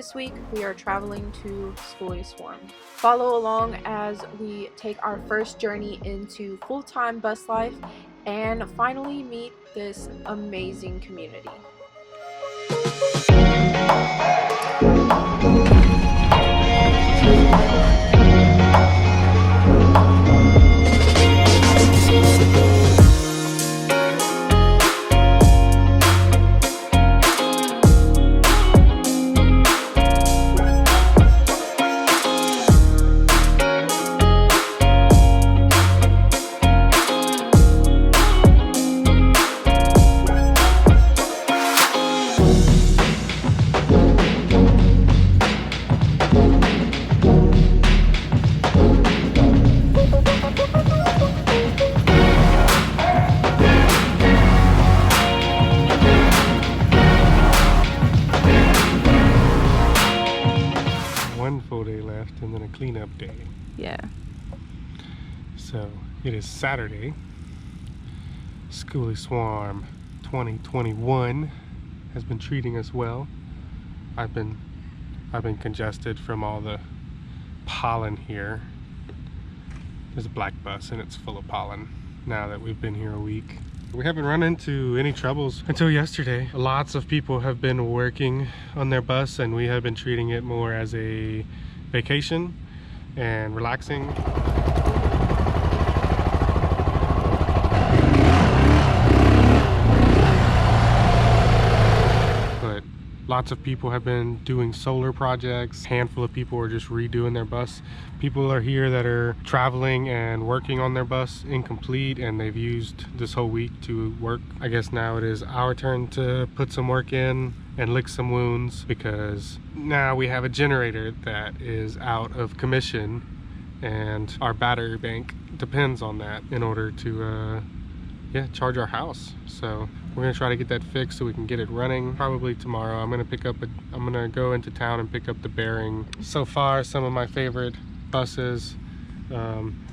This week we are traveling to Skoolie Swarm. Follow along as we take our first journey into full-time bus life and finally meet this amazing community. One full day left and then a cleanup day. Yeah. So it is Saturday. Skoolie Swarm 2021 has been treating us well. I've been congested from all the pollen here. There's a black bus and it's full of pollen now that we've been here a week. We haven't run into any troubles until yesterday. Lots of people have been working on their bus and we have been treating it more as a vacation and relaxing. But lots of people have been doing solar projects. A handful of people are just redoing their bus. People are here that are traveling and working on their bus incomplete, and they've used this whole week to work. I guess now it is our turn to put some work in and lick some wounds, because now we have a generator that is out of commission and our battery bank depends on that in order to charge our house. So we're gonna try to get that fixed so we can get it running probably tomorrow. I'm gonna go into town and pick up the bearing. So far, some of my favorite buses.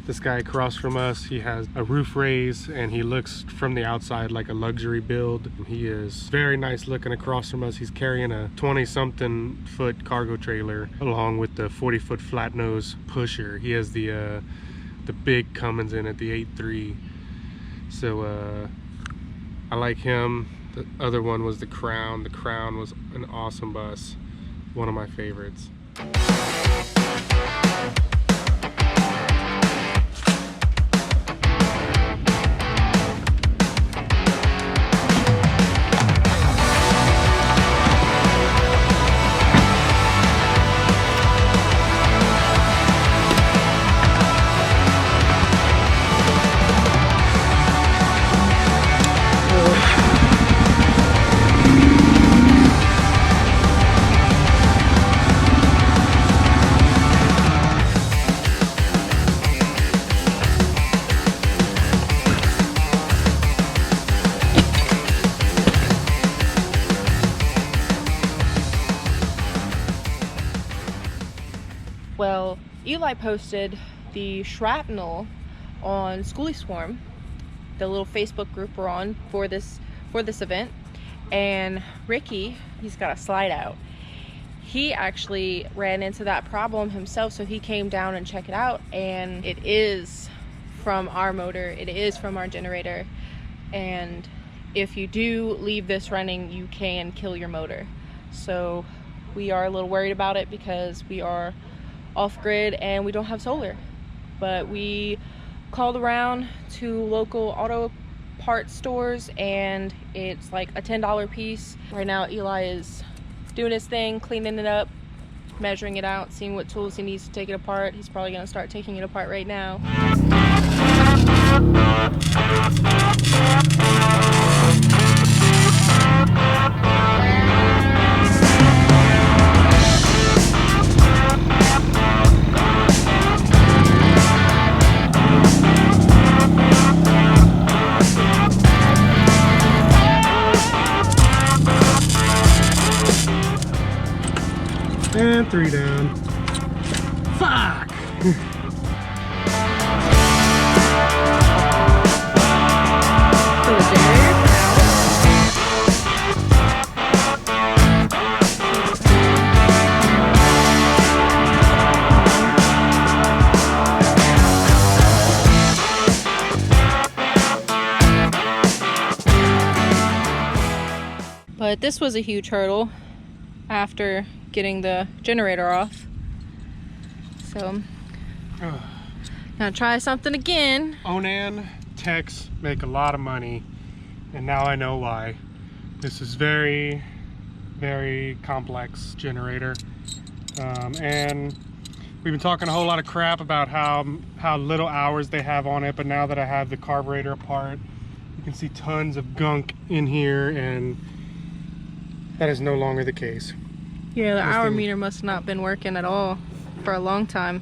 This guy across from us, he has a roof raise and he looks from the outside like a luxury build. He is very nice looking across from us. He's carrying a 20-something foot cargo trailer along with the 40-foot flat nose pusher. He has the big Cummins in it, the 8.3. So I like him. The other one was the Crown. The Crown was an awesome bus, one of my favorites. Well, Eli posted the shrapnel on Skoolie Swarm, the little Facebook group we're on for this event, and Ricky, he's got a slide out. He actually ran into that problem himself, so he came down and checked it out, and it is from our motor, it is from our generator, and if you do leave this running, you can kill your motor. So we are a little worried about it because we are off-grid and we don't have solar, but we called around to local auto parts stores and it's like a $10 piece. Right now Eli is doing his thing, cleaning it up, measuring it out, seeing what tools he needs to take it apart. He's probably going to start taking it apart right now. And 3 down. Fuck! But this was a huge hurdle after getting the generator off. So, gonna try something again. Onan techs make a lot of money, and now I know why. This is very, very complex generator, and we've been talking a whole lot of crap about how little hours they have on it, but now that I have the carburetor apart, you can see tons of gunk in here, and that is no longer the case. Yeah, the hour meter must have not been working at all for a long time.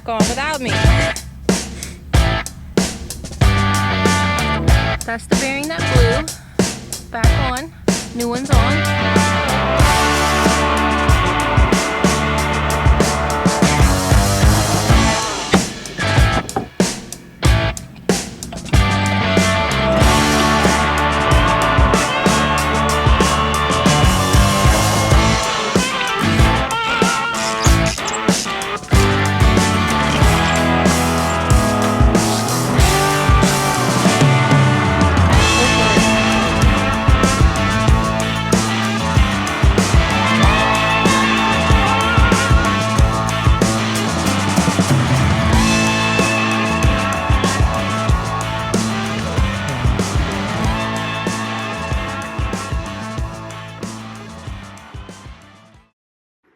On without me. That's the bearing that blew. Back on. New one's on.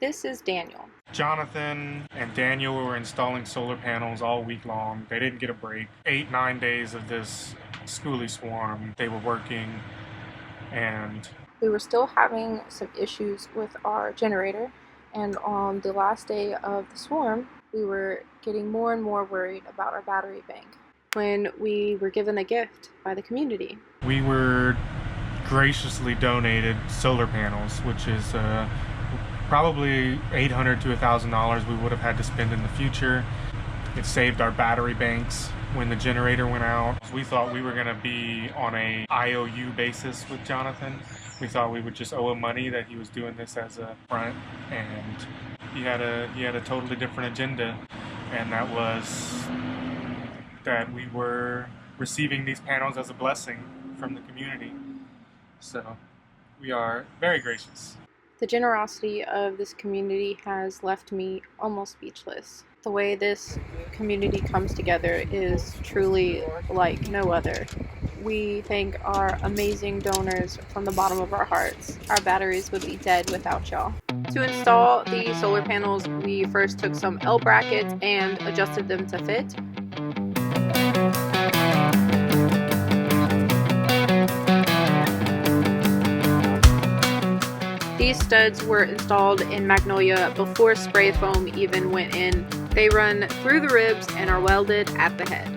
This is Daniel. Jonathan and Daniel were installing solar panels all week long. They didn't get a break. 8-9 days of this Skoolie Swarm. They were working, and we were still having some issues with our generator, and on the last day of the swarm, we were getting more and more worried about our battery bank when we were given a gift by the community. We were graciously donated solar panels, which is probably $800 to $1,000 we would have had to spend in the future. It saved our battery banks when the generator went out. We thought we were going to be on a IOU basis with Jonathan. We thought we would just owe him money, that he was doing this as a front, and he had a totally different agenda, and that was that we were receiving these panels as a blessing from the community. So we are very gracious. The generosity of this community has left me almost speechless. The way this community comes together is truly like no other. We thank our amazing donors from the bottom of our hearts. Our batteries would be dead without y'all. To install the solar panels, we first took some L brackets and adjusted them to fit. These studs were installed in Magnolia before spray foam even went in. They run through the ribs and are welded at the head.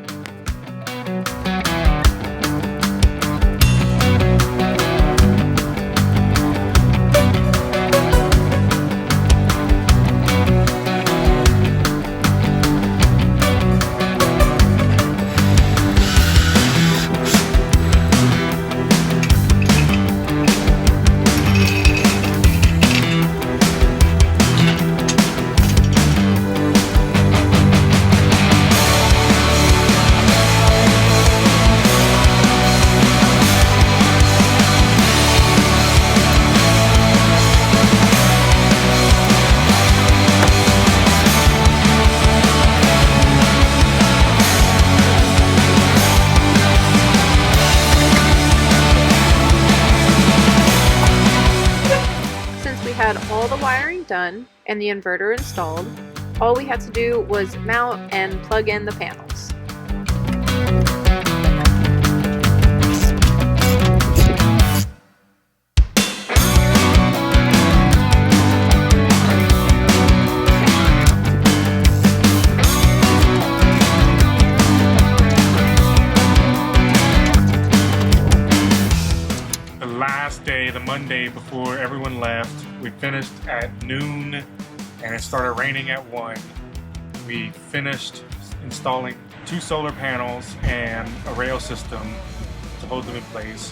Had all the wiring done and the inverter installed, all we had to do was mount and plug in the panels. last day, the Monday before everyone left. We finished at noon and it started raining at 1. We finished installing 2 solar panels and a rail system to hold them in place.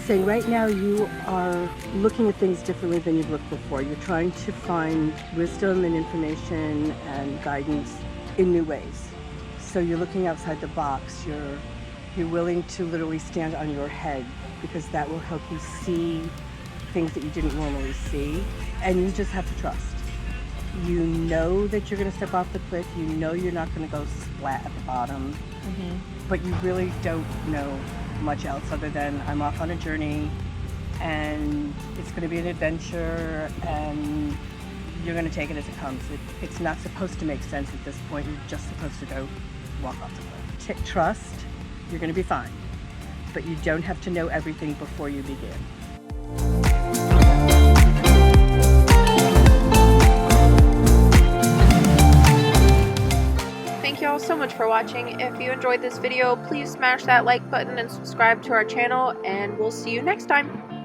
Saying right now you are looking at things differently than you've looked before. You're trying to find wisdom and information and guidance in new ways. So you're looking outside the box. You're willing to literally stand on your head because that will help you see things that you didn't normally see. And you just have to trust. You know that you're going to step off the cliff. You know you're not going to go splat at the bottom. But you really don't know much else other than I'm off on a journey and it's going to be an adventure and you're going to take it as it comes. It's not supposed to make sense at this point. You're just supposed to go walk off the cliff. Trust, you're going to be fine. But you don't have to know everything before you begin. Thank you all so much for watching. If you enjoyed this video, please smash that like button and subscribe to our channel, and we'll see you next time.